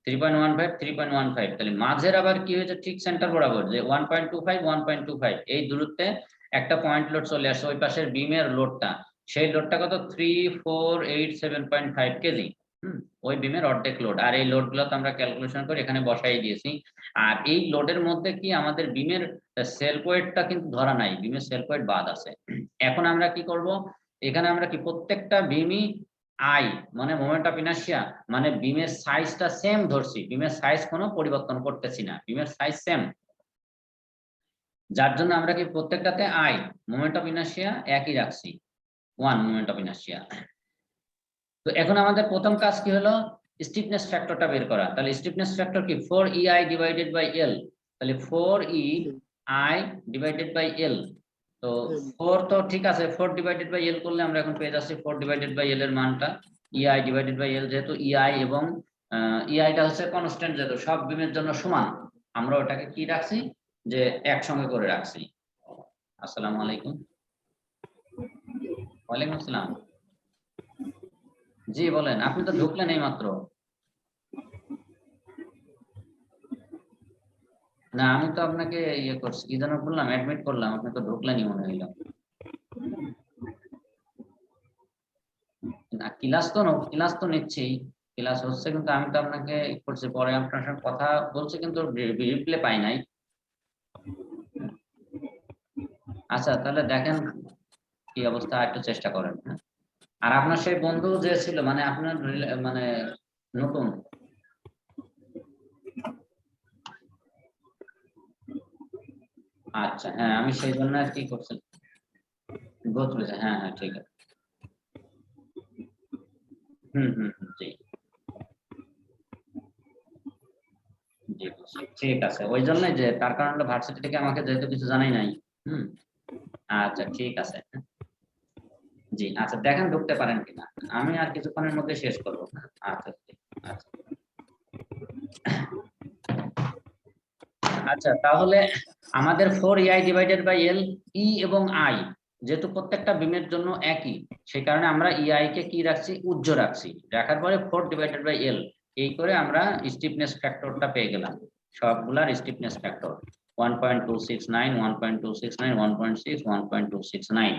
Speaker 2: 3.15 3.15, তাহলে মাঝের আবার কি হয়েছে ঠিক সেন্টার বরাবর যে 1.25 1.25 এই দূরত্বে একটা পয়েন্ট লোড চলে আসে ওই পাশের বিমের লোডটা, সেই লোডটা কত 3487.5 কেজি। ওই বিমের অর্ধেক লোড, আর এই লোড গুলো তো আমরা ক্যালকুলেশন করে এখানে বসাই দিয়েছি। আর এই লোডের মধ্যে কি আমাদের বিমের সেলফ ওয়েটটা কিন্তু ধরা নাই, বিমের সেলফ ওয়েট বাদ আছে। এখন আমরা কি করব, এখানে আমরা কি প্রত্যেকটা বিমই আই মানে মোমেন্ট অফ ইনার্শিয়া মানে বিমের সাইজটা সেম ধরছি, বিমের সাইজ কোনো পরিবর্তন করতেছি না, বিমের সাইজ সেম, যার জন্য আমরা কি প্রত্যেকটাতে আই মোমেন্ট অফ ইনার্শিয়া একই রাখছি, 1 মোমেন্ট অফ ইনার্শিয়া। তো এখন আমাদের প্রথম কাজ কি হলো, স্টিফনেস ফ্যাক্টরটা বের করা। তাহলে স্টিফনেস ফ্যাক্টর কি 4EI ডিভাইডেড বাই L, তাহলে 4EI ডিভাইডেড বাই L, তো 4 তো ঠিক আছে, 4 ডিভাইডেড বাই এল করলে আমরা এখন পেয়ে যাচ্ছি 4 ডিভাইডেড বাই এল এর মানটা ইআই ডিভাইডেড বাই এল, যেহেতু ইআই এবং ইআইটা হচ্ছে কনস্ট্যান্ট, যেহেতু সব বিমের জন্য সমান, আমরা ওটাকে কি রাখছি যে একসঙ্গে করে রাখছি। আসসালামু আলাইকুম। ওয়ালাইকুম আসসালাম। জি বলেন, আপনি তো ঢুকলেন এই মাত্র। না আমি তো আপনাকে ইয়ে করছি, কি যেন বললাম, অ্যাডমিট করলাম, আপনি তো ঢুকলেনই মনে হইল। না ক্লাস তো নিচ্ছি, ক্লাস হচ্ছে, কিন্তু আমি তো আপনাকে করছি, পরে আপনার সঙ্গে কথা বলছি কিন্তু রিপ্লে পাই নাই। আচ্ছা তাহলে দেখেন কি অবস্থা, একটু চেষ্টা করেন। হ্যাঁ, আর আপনার সেই বন্ধু যে ছিল, মানে আপনার মানে নতুন, আচ্ছা হ্যাঁ আমি সেই জন্য আর কি করছি, বলতে, হ্যাঁ হ্যাঁ ঠিক আছে। জি জি ঠিক আছে, ওই জন্যই যে তার কারণে ভার্সিটি থেকে আমাকে যেহেতু কিছু জানাই নাই। আচ্ছা ঠিক আছে। জি আচ্ছা দেখেন ঢুকতে পারেন কিনা, আমি আর কিছুক্ষণের মধ্যে শেষ করবো। আচ্ছা আচ্ছা আচ্ছা তাহলে আমাদের 4EI ডিভাইডেড বাই এল, ই এবং আই যেহেতু প্রত্যেকটা বিমের জন্য একই, সেই কারণে আমরা ইআই কে কি রাখছি, উজ্জ রাখছি, রাখার পরে 4 ডিভাইডেড বাই এল, এই করে আমরা স্টিফনেস ফ্যাক্টরটা পেয়ে গেলাম, সবগুলার স্টিফনেস ফ্যাক্টর 1.269, 1.269, 1.6, 1.269।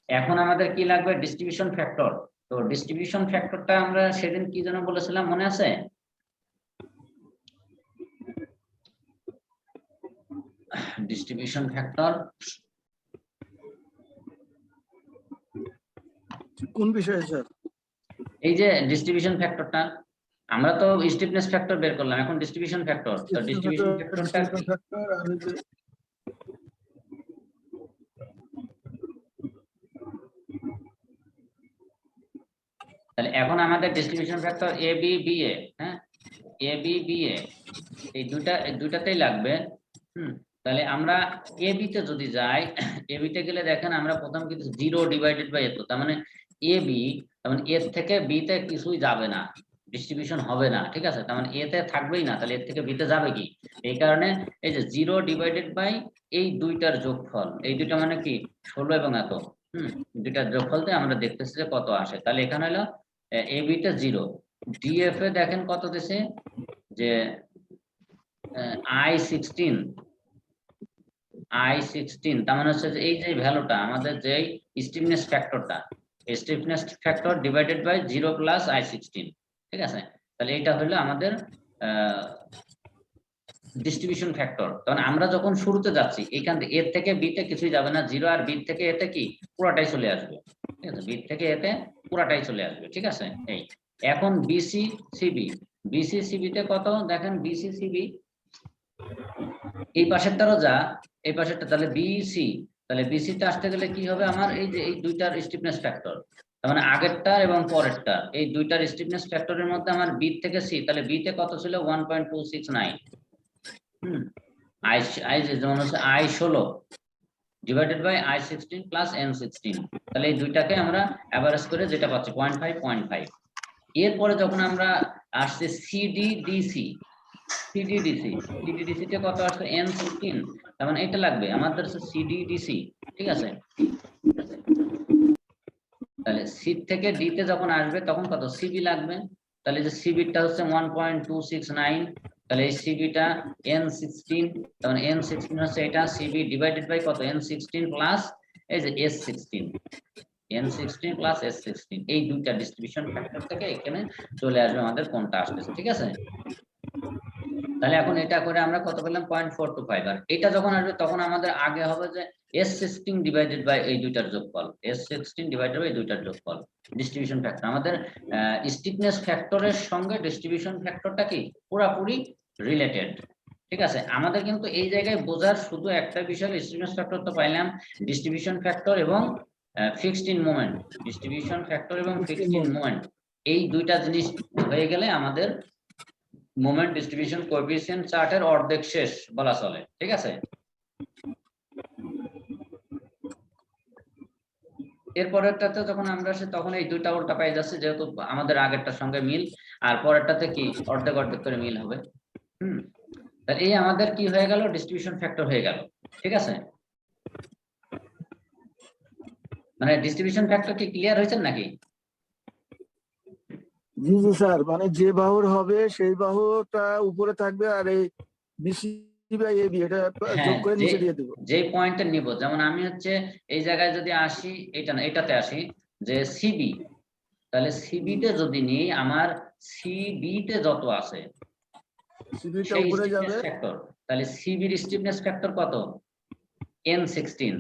Speaker 2: এখন আমাদের কি লাগবে, ডিস্ট্রিবিউশন ফ্যাক্টর। তো ডিস্ট্রিবিউশন ফ্যাক্টরটা আমরা সেদিন কি যেন বলেছিলাম, মনে আছে? ডিস্ট্রিবিউশন ফ্যাক্টর
Speaker 4: কোন বিষয়ে স্যার?
Speaker 2: এই যে ডিস্ট্রিবিউশন ফ্যাক্টরটা, আমরা তো স্টিফনেস ফ্যাক্টর বের করলাম, এখন ডিস্ট্রিবিউশন ফ্যাক্টর। তো ডিস্ট্রিবিউশন ফ্যাক্টরটা তাহলে এখন আমাদের distribution factor A B B A, হ্যাঁ এ বি বি এ, এই দুইটাতেই লাগবে। তাহলে আমরা এ বি তে যদি যাই, এ বি তে গেলে দেখেন আমরা প্রথম কিন্তু 0 ডিভাইডেড বাই এত, তার মানে এ বি, তার মানে এর থেকে বি তে কিছুই যাবে না, ডিস্ট্রিবিউশন হবে না, ঠিক আছে, তার মানে এ তে থাকবেই না, তাহলে এর থেকে বি তে যাবে কি, এই কারণে এই যে 0 ডিভাইডেড বাই এই দুইটার যোগফল, এই দুইটা মানে কি 16 এবং এত, দুইটার যোগফলতে আমরা দেখতেছি যে কত আসে। তাহলে এখানে হলো এ বি তে 0, ডিএফ এ দেখেন কত দিছে, যে I16, তার মানে হচ্ছে যে এই যে ভ্যালুটা আমাদের যে স্টিফনেস ফ্যাক্টরটা, stiffness factor divided by 0 plus I16, ঠিক আছে, তাহলে এটা হলো আমাদের ডিস্ট্রিবিউশন ফ্যাক্টর। তখন আমরা যখন শুরুতে যাচ্ছি এখান থেকে এর থেকে বি তে কিছুই যাবে না, 0, আর বি থেকে এতে কি পুরাটাই চলে আসবে, ঠিক আছে, বি থেকে এতে পুরাটাই চলে আসবে, ঠিক আছে। এই এখন বিসি সিবি, বিসি সিবি তে কত দেখেন, বিসি সিবি এই পাশেরটারও যা, এই পাশেরটা, তাহলে বিসি, তাহলে বিসি তে আসতে গেলে কি হবে আমার, এই যে এই দুইটার স্টিফনেস ফ্যাক্টর, তার মানে আগেরটার এবং পরেরটা, এই দুইটার স্টিফনেস ফ্যাক্টরের মধ্যে আমার বি থেকে সি, তাহলে বি তে কত ছিল 1.269, আই যেমন হচ্ছে I16 divided by I16 plus N16, তাহলে এই দুইটাকে আমরা এভারেজ করে যেটা পাচ্ছি 0.5। এরপরে যখন আমরা আসছে সিডিডিসি, সিডিডিসি তে কত আসছে N16, তার মানে এটা লাগবে আমাদের হচ্ছে সিডিডিসি, ঠিক আছে। তাহলে সি থেকে ডি তে যখন আসবে তখন কত সিবি লাগবে, তাহলে যে সিবিটা হচ্ছে 1.269, তাহলে এই সিবিটা N16, তার মানে N16 হচ্ছে এটা, সিবি ডিভাইডেড বাই কত N16 প্লাস এই যে S16, N16 প্লাস S16, এই দুইটা ডিস্ট্রিবিউশন ফ্যাক্টর থেকে এখানে চলে আসবে আমাদের কোনটা আসতেছে, ঠিক আছে। তাহলে এখন এটা করে আমরা কত পেলাম 0.425, আর এটা যখন আসবে তখন আমাদের আগে হবে যে S16 ডিভাইডেড বাই এই দুইটার যোগফল, S16 ডিভাইডেড বাই এই দুইটার যোগফল ডিস্ট্রিবিউশন ফ্যাক্টর। আমাদের স্টিফনেস ফ্যাক্টরের সঙ্গে ডিস্ট্রিবিউশন ফ্যাক্টরটা কি পুরোপুরি রিলেটেড, ঠিক আছে। আমাদের কিন্তু এই জায়গায় বোঝার শুধু একটা বিষয়, স্টিফনেস ফ্যাক্টর তো পাইলাম, ডিস্ট্রিবিউশন ফ্যাক্টর এবং fixed end moment, distribution factor এবং ফিক্সড ইন মোমেন্ট, এই দুইটা জিনিস হয়ে গেলে আমাদের মোমেন্ট ডিস্ট্রিবিউশন কোএফিসিয়েন্ট চার্টের অর্ধেক শেষ বলা চলে, ঠিক আছে। এরপরেরটাতে যখন আমরা আসি তখন এই দুইটা উল্টা পেয়ে যাচ্ছে, যেহেতু আমাদের আগেরটার সঙ্গে মিল, আর পরেরটাতে কি অর্ধেক অর্ধেক করে মিল হবে। তাহলে এই আমাদের কি হয়ে গেল, ডিস্ট্রিবিউশন ফ্যাক্টর হয়ে গেল। ঠিক আছে, মানে ডিস্ট্রিবিউশন ফ্যাক্টর কি ক্লিয়ার হয়েছে নাকি?
Speaker 4: জি জি স্যার, মানে যে বাহুর হবে সেই বাহুটা উপরে থাকবে, আর এই বিসি বাই এবি এটা
Speaker 2: হ্যাঁ,
Speaker 4: যোগ করে নিচে দিয়ে দেবো।
Speaker 2: যে পয়েন্টে নিব, যেমন আমি হচ্ছে এই জায়গায় যদি আসি, এটা না এটাতে আসি যে সিবি, তাহলে সিবি তে যদি নিই, আমার সিবি তে যত আছে
Speaker 4: সিবিটা
Speaker 2: সেই
Speaker 4: উপরে
Speaker 2: স্টিফনেস
Speaker 4: যাবে।
Speaker 2: ফ্যাক্টর, তাহলে সিবির স্টিফনেস ফ্যাক্টর কত, N16,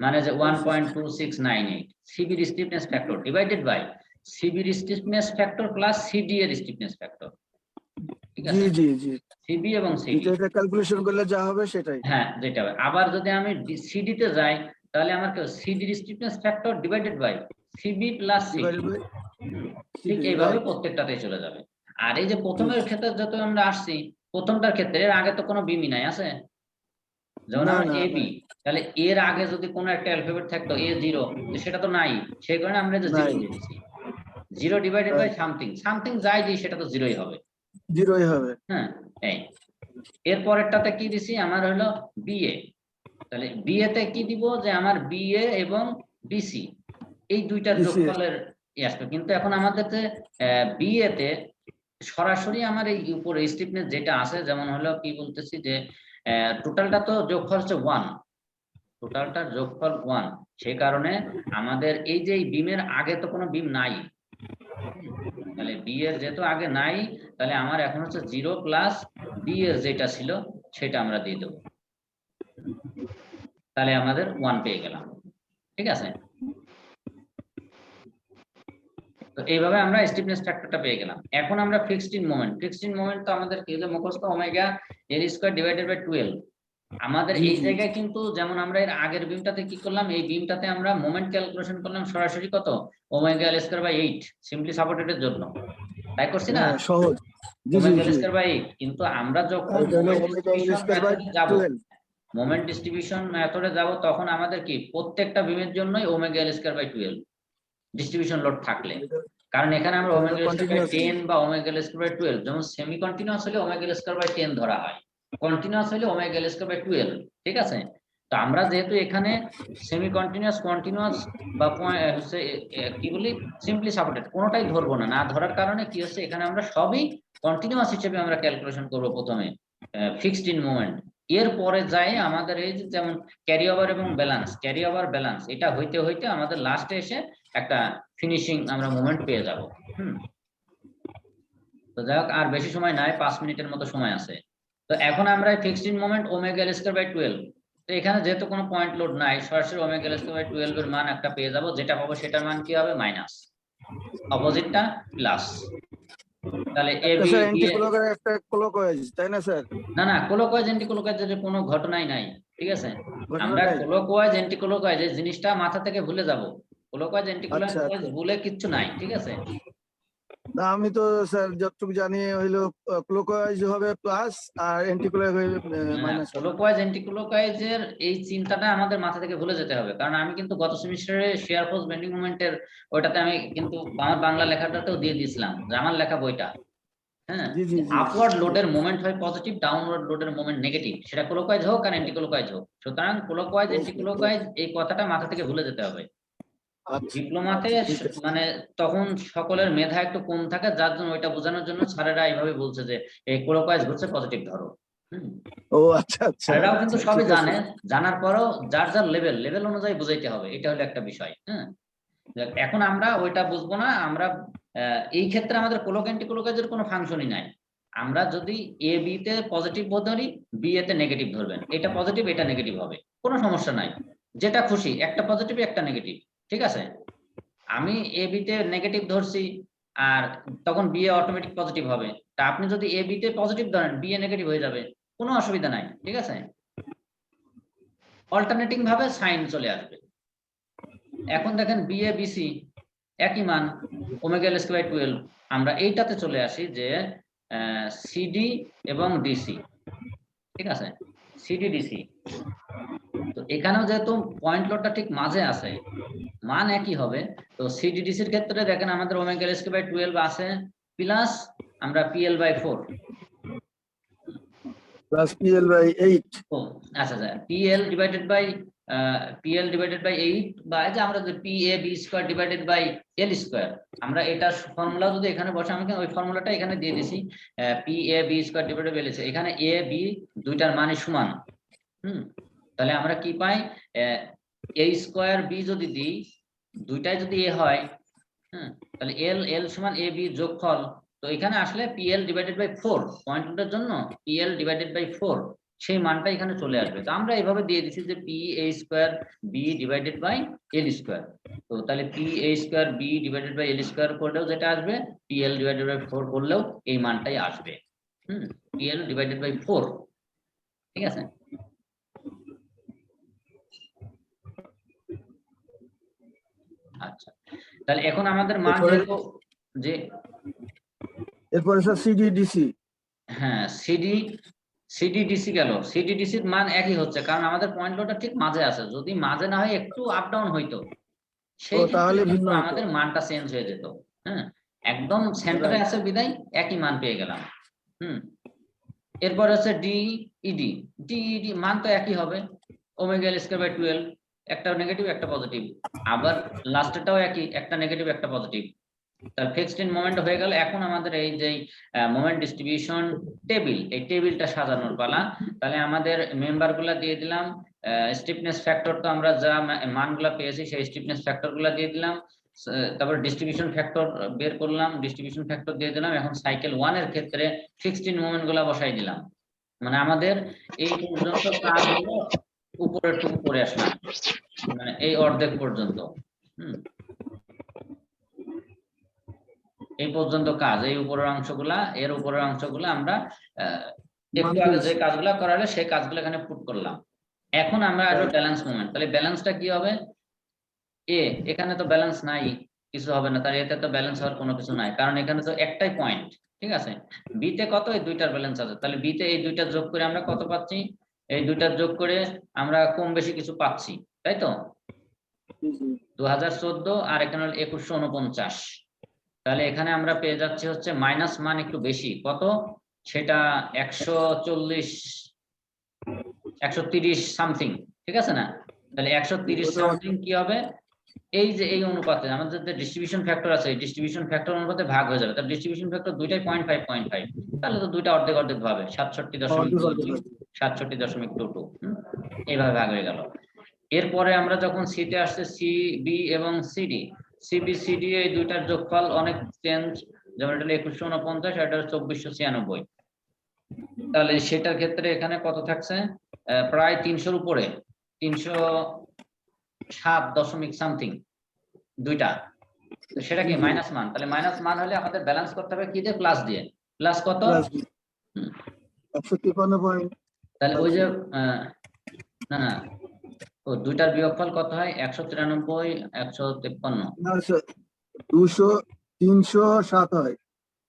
Speaker 2: মানে যে 1.2698 সিবির স্টিফনেস ফ্যাক্টর ডিভাইডেড বাই সিবির স্টিফনেস ফ্যাক্টর প্লাস সিডি এর স্টিফনেস ফ্যাক্টর। ঠিক
Speaker 4: জি
Speaker 2: আছে,
Speaker 4: জি জি,
Speaker 2: সিবি এবং সিডি,
Speaker 4: এটা ক্যালকুলেশন করলে যা হবে সেটাই।
Speaker 2: হ্যাঁ যেটা হবে। আবার যদি আমি সিডি তে যাই, তাহলে আমার সিডির stiffness factor divided by CB plus CD,
Speaker 4: divided by
Speaker 2: ঠিক
Speaker 4: সিডি,
Speaker 2: এইভাবে
Speaker 4: রাইট।
Speaker 2: প্রত্যেকটাতে চলে যাবে। আর এই যে
Speaker 4: ঠিক।
Speaker 2: প্রথমের ক্ষেত্রে যত আমরা আসছি, প্রথমটার ক্ষেত্রে এর আগে তো কোনো বিমি নাই আছে, যেমন
Speaker 4: না
Speaker 2: আমার
Speaker 4: না
Speaker 2: এবি, তাহলে এর আগে যদি কোনো একটা অ্যালফাবেট থাকতো A0, সেটা তো নাই, সেই কারণে আমরা যে জিরো
Speaker 4: নাই,
Speaker 2: দিয়ে দিচ্ছি, zero divided by something, something যাই দিই সেটা তো জিরোই হবে।
Speaker 4: জিরোই হবে।
Speaker 2: হ্যাঁ, এই এর পরেরটাতে কি দিছি, আমার হলো বিএ, তাহলে বিএ তে কি দিব, যে আমার বিএ এবং বিসি এই দুইটার
Speaker 4: BC
Speaker 2: যোগফলের আসবে। কিন্তু এখন আমাদের বিএ তে সরাসরি আমার এই উপরে স্টিফনেস যেটা আছে, যেমন হলো কি বলতেছি যে টোটালটা তো যোগফল হচ্ছে 1, টোটালটার যোগফল 1, সেই কারণে আমাদের এই যে এই বিমের আগে তো কোনো বিম নাই, তাহলে বি এর যেহেতু আগে নাই, তাহলে আমার এখন হচ্ছে 0 প্লাস বি এর যেটা ছিল সেটা আমরা দিয়ে দেবো, তাহলে আমাদের 1 পেয়ে গেলাম। ঠিক আছে, তো এইভাবে আমরা স্টিফনেস ফ্যাক্টরটা পেয়ে গেলাম। এখন আমরা fixed end moment, fixed end moment তো আমাদের কি যে মুখস্থ omega L square divided by 12। আমাদের
Speaker 4: জি
Speaker 2: এই
Speaker 4: জি
Speaker 2: জায়গায় কিন্তু যেমন আমরা এর আগের বিমটাতে কি করলাম, এই বিমটাতে আমরা মোমেন্ট ক্যালকুলেশন করলাম সরাসরি কত, omega L square by 8 simply supported এর জন্য, তাই করছি না,
Speaker 4: হ্যাঁ, সহজ। জি জি
Speaker 2: ওমেগা এল
Speaker 4: জি,
Speaker 2: স্কয়ার বাই 8। কিন্তু আমরা যখন
Speaker 4: এটা হলো
Speaker 2: moment
Speaker 4: omega L
Speaker 2: distribution
Speaker 4: square by
Speaker 2: মেথডে যাব,
Speaker 4: 12।
Speaker 2: মোমেন্ট ডিস্ট্রিবিউশন মেথডে যাব, তখন আমাদের কি প্রত্যেকটা বিমের জন্যই omega L square by 12 distribution load থাকলে, কারণ এখানে আমরা
Speaker 4: এটা হলো
Speaker 2: omega L square by
Speaker 4: continuous.
Speaker 2: 10 বা ওমেগা এল স্কয়ার বাই 12, যেমন সেমি কন্টিনিউয়াস হলে ওমেগা এল স্কয়ার বাই 10 ধরা হয়, কন্টিনিউয়াস হলে ওমেগা এল স্কয়ার বাই 12। ঠিক আছে, তো আমরা যেহেতু এখানে সেমি কন্টিনিউয়াস, কন্টিনিউয়াস বা হচ্ছে কি বলি সিম্পলি সাপোর্টেড কোনোটাই ধরবো না, না ধরার কারণে কি হচ্ছে, এখানে আমরা সবই কন্টিনিউয়াস হিসেবে আমরা ক্যালকুলেশন করব প্রথমে ফিক্সড ইন মোমেন্ট। এর পরে যায় আমাদের এই যে যেমন ক্যারি ওভার এবং ব্যালেন্স, ক্যারি ওভার ব্যালেন্স এটা হইতে হইতে আমাদের লাস্টে এসে একটা ফিনিশিং আমরা মোমেন্ট পেয়ে যাব। তো যাই হোক, আর বেশি সময় নাই, 5 মিনিটের মতো সময় আছে। তো এখন আমরা fixed end moment omega L square by 12, তো এখানে যেহেতু কোনো পয়েন্ট লোড নাই, সরাসরি ওমেগা এল স্কয়ার বাই 12 এর মান একটা পেয়ে যাব, যেটা পাবো সেটার মান কি হবে, মাইনাস, অপোজিটটা প্লাস। তাহলে এ
Speaker 4: একটা
Speaker 2: B
Speaker 4: sir
Speaker 2: B
Speaker 4: anticlockwise, একটা ক্লকওয়াইজ, তাই না স্যার?
Speaker 2: না না, ক্লকওয়াইজ অ্যান্টি ক্লকওয়াইজের কোনো ঘটনাই নাই। ঠিক আছে,
Speaker 4: ঘটনা
Speaker 2: আমরা
Speaker 4: নাই।
Speaker 2: ক্লকওয়াইজ অ্যান্টি ক্লকওয়াইজ এই জিনিসটা মাথা থেকে ভুলে যাব, ক্লকওয়াইজ অ্যান্টি
Speaker 4: আচ্ছা
Speaker 2: ক্লকওয়াইজ
Speaker 4: আচ্ছা,
Speaker 2: ভুলে কিচ্ছু নাই। ঠিক আছে,
Speaker 4: না আমি তো স্যার যতটুকু জানি হইলো ক্লকওয়াইজ হবে প্লাস, আর অ্যান্টি ক্লকওয়াইজ মাইনাস হবে।
Speaker 2: ক্লকওয়াইজ অ্যান্টি ক্লকওয়াইজের এই চিন্তাটা আমাদের মাথা থেকে ভুলে যেতে হবে, কারণ আমি কিন্তু গত সেমিস্টারে শেয়ার ফোর্স বেন্ডিং মোমেন্টের ওটাতে আমি কিন্তু আমার বাংলা লেখাটাতেও দিয়ে দিয়েছিলাম, যে আমার লেখা বইটা, হ্যাঁ,
Speaker 4: জি জি জি,
Speaker 2: আপওয়ার্ড লোডের মোমেন্ট হয় পজিটিভ, ডাউনওয়ার্ড লোডের মোমেন্ট নেগেটিভ, সেটা ক্লকওয়াইজ হোক আর অ্যান্টি ক্লকওয়াইজ হোক। সুতরাং ক্লকওয়াইজ অ্যান্টি ক্লকওয়াইজ এই কথাটা মাথা থেকে ভুলে যেতে হবে।
Speaker 4: আচ্ছা
Speaker 2: ডিপ্লোমাতে
Speaker 4: আচ্ছা, ঠিক আছে।
Speaker 2: মানে তখন সকলের মেধা একটু কম থাকে, যার জন্য ওইটা বোঝানোর জন্য স্যারেরা এইভাবে বলছে যে এই ক্লকওয়াইজ হচ্ছে পজিটিভ ধরো।
Speaker 4: ও আচ্ছা আচ্ছা
Speaker 2: স্যারেরাও কিন্তু
Speaker 4: আচ্ছা,
Speaker 2: সবই
Speaker 4: ঠিক আছে।
Speaker 2: জানে, জানার পরেও যার যার লেভেল অনুযায়ী বুঝাইতে হবে, এটা হলো একটা বিষয়। হ্যাঁ, এখন আমরা ওইটা বুঝবো না, আমরা এই ক্ষেত্রে আমাদের ক্লোক অ্যান্টি ক্লোকাজের কোনো ফাংশনই নাই। আমরা যদি এ বি তে পজিটিভ ধরি, বি এ তে নেগেটিভ ধরবেন, এটা পজিটিভ এটা নেগেটিভ হবে, কোনো সমস্যা নাই, যেটা খুশি, একটা পজিটিভ একটা নেগেটিভ। ঠিক আছে, আমি এ বি তে নেগেটিভ ধরছি, আর তখন বি এ অটোমেটিক পজিটিভ হবে। তা আপনি যদি এ বি তে পজিটিভ ধরেন, বি এ নেগেটিভ হয়ে যাবে, কোনো অসুবিধা নাই। ঠিক আছে, অল্টারনেটিং ভাবে সাইন চলে আসবে। এখন দেখেন বি এ বি সি একই মান ওমেগা এল স্কয়ার বাই 12, আমরা এইটাতে চলে আসি যে সিডি এবং ডিসি। ঠিক আছে, সিডি ডিসি তো এখানেও যেহেতু পয়েন্ট লোডটা ঠিক মাঝে আছে, মান একই হবে। তো সিডিডিসির ক্ষেত্রে দেখেন আমাদের ওমেগা এল স্কয়ার বাই 12 আছে, প্লাস আমরা PL by 4,
Speaker 4: plus PL by 8।
Speaker 2: ও আচ্ছা আচ্ছা, পিএল ডিভাইডেড বাই 8 বা এই যে আমরা যে P A B square divided by L square, আমরা এটার ফর্মুলা যদি এখানে বসে, আমি ওই ফর্মুলাটা এখানে দিয়ে দিছি, P A B square divided by L square, এখানে এ বি দুইটার মানই সমান। তাহলে আমরা কি পাই, এ স্কয়ার বি যদি দিই, দুইটাই যদি এ হয়, তাহলে এল এল সমান এ বি যোগফল। তো এখানে আসলে পিএল ডিভাইডেড বাই 4, পয়েন্টটার জন্য পিএল ডিভাইডেড বাই 4 সেই মানটা এখানে চলে আসবে। তো আমরা এইভাবে দিয়ে দিচ্ছি যে P A square B divided by L square. তো তাহলে P A square B divided by L square করলেও যেটা আসবে, পিএল ডিভাইডেড বাই 4 করলেও এই মানটাই আসবে। পিএল ডিভাইডেড বাই 4, ঠিক আছে। আচ্ছা, তাহলে এখন আমাদের মান যেহেতু যে,
Speaker 4: এরপরে স্যার সিডিডিসি।
Speaker 2: হ্যাঁ সিডিডিসি গেল, সিডিডিসির মান একই হচ্ছে, কারণ আমাদের পয়েন্ট লোডটা ঠিক মাঝে আছে। যদি মাঝে না হয় একটু আপ ডাউন হইতো, সেই
Speaker 4: তাহলে
Speaker 2: ক্ষেত্রে
Speaker 4: ভিন্ন হতো।
Speaker 2: আমাদের মানটা চেঞ্জ হয়ে যেত। একদম সেন্টারে আছে বিদায় একই মান পেয়ে গেলাম। এরপর হচ্ছে ডিইডি, ডিইডি মান তো একই হবে, ওমেগা এল স্কয়ার বাই 12, একটা নেগেটিভ একটা পজিটিভ, আবার লাস্টেরটাও একই, একটা নেগেটিভ একটা পজিটিভ। তার ফিক্সড ইন মোমেন্ট হয়ে গেল। এখন আমাদের এই যে মোমেন্ট ডিস্ট্রিবিউশন টেবিল, এই টেবিলটা সাজানোর পালা। তাহলে আমাদের মেম্বার গুলা দিয়ে দিলাম, স্টিফনেস ফ্যাক্টর তো আমরা যা মানগুলা পেয়েছি সেই স্টিফনেস ফ্যাক্টর গুলা দিয়ে দিলাম, তারপর ডিস্ট্রিবিউশন ফ্যাক্টর বের করলাম, ডিস্ট্রিবিউশন ফ্যাক্টর দিয়ে দিলাম। এখন সাইকেল 1 এর ক্ষেত্রে ফিক্সড ইন মোমেন্ট গুলা বসাই দিলাম। মানে আমাদের এই পর্যন্ত কাজ হলো, উপরের টুকু করে আসলাম, মানে এই অর্ধেক পর্যন্ত। এই পর্যন্ত কাজ, এই উপরের অংশগুলা, এর উপরের অংশগুলা আমরা একটু আগে যে কাজগুলা করালে সেই কাজগুলো এখানে পুট করলাম। এখন আমরা আসবো ব্যালেন্স মোমেন্ট। তাহলে ব্যালেন্সটা কি হবে, এ এখানে তো ব্যালেন্স নাই, কিছু হবে না, তার এতে তো ব্যালেন্স হওয়ার কোনো কিছু নাই, কারণ এখানে তো একটাই পয়েন্ট, ঠিক আছে। বিতে কত, এই দুইটার ব্যালেন্স আছে, তাহলে বিতে এই দুইটা যোগ করে আমরা কত পাচ্ছি, এই দুইটার যোগ করে আমরা কম বেশি কিছু পাচ্ছি, তাই তো। 2014 আর এখানে হলো 2149। তাহলে এখানে আমরা পেয়ে যাচ্ছি হচ্ছে মাইনাস মান একটু বেশি, কত সেটা 140 130 সামথিং, ঠিক আছে না। তাহলে 130 সামথিং কি হবে, এই যে এই অনুপাতে আমাদের যে ডিস্ট্রিবিউশন ফ্যাক্টর আছে, এই ডিস্ট্রিবিউশন ফ্যাক্টর অনুপাতে ভাগ হয়ে যাবে। তার ডিস্ট্রিবিউশন ফ্যাক্টর দুইটাই 0.5, তাহলে তো দুইটা অর্ধেক অর্ধেক ভাবে 67.22 67.22 এইভাবে ভাগ হয়ে গেল। এরপরে আমরা যখন সিতে আসছে সি বি এবং সিডি, সিবি সিডি এই দুইটার যোগফল অনেক চেঞ্জ, যেমন এটা 2149 আর এটা 2496। তাহলে সেটার ক্ষেত্রে এখানে কত থাকছে, প্রায় 300-র উপরে, 307 দশমিক সামথিং দুইটা। তো সেটা কি মাইনাস মান, তাহলে মাইনাস মান হলে আমাদের ব্যালেন্স করতে হবে কি দিয়ে, প্লাস দিয়ে। প্লাস কত,
Speaker 4: 153
Speaker 2: তাহলে ওই যে না না, ও দুইটার বিয়োগফল কত হয়, 193 153,
Speaker 4: না স্যার 307 হয়।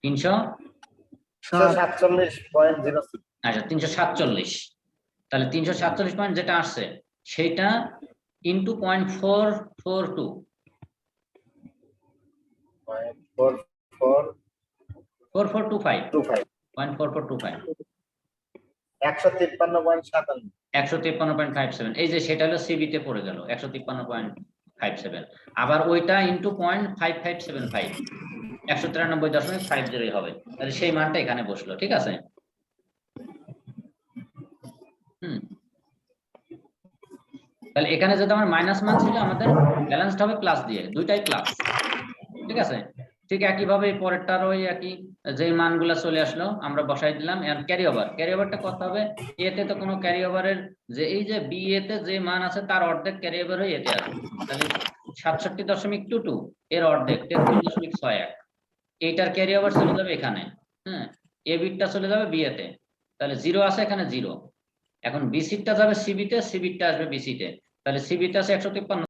Speaker 2: 347.06, আচ্ছা 347। তাহলে 347 পয়েন্ট যেটা আসছে সেটা ইনটু 0.442, 0.4425, 153.57, এই যে সেটা হলো সিবিতে পড়ে গেল 153.57। আবার ওইটা ইনটু 0.5575, 193.50 হবে। তাহলে সেই মানটা এখানে বসলো, ঠিক আছে। তাহলে এখানে যদি আমার মাইনাস মান ছিল, আমাদের ব্যালেন্সড হবে প্লাস দিয়ে, দুইটাই প্লাস, ঠিক আছে। ঠিক একইভাবে পরেরটারও একই, যে মানগুলা চলে আসলো আমরা বসাই দিলাম। এর ক্যারি ওভারটা কত হবে, এতে তো কোনো ক্যারি ওভারের, যে এই যে বি এতে যে মান আছে তার অর্ধেক ক্যারি ওভার হয়ে এতে আছে, তাহলে 67.22 এর অর্ধেক 33.61, এইটার ক্যারি ওভার চলে যাবে এখানে, এ বিটটা চলে যাবে বি এতে, তাহলে 0 আছে এখানে 0। এখন বি সিটটা যাবে সিবিতে, সিবিটটা আসবে বিসিতে, তাহলে সিবিতে আছে 153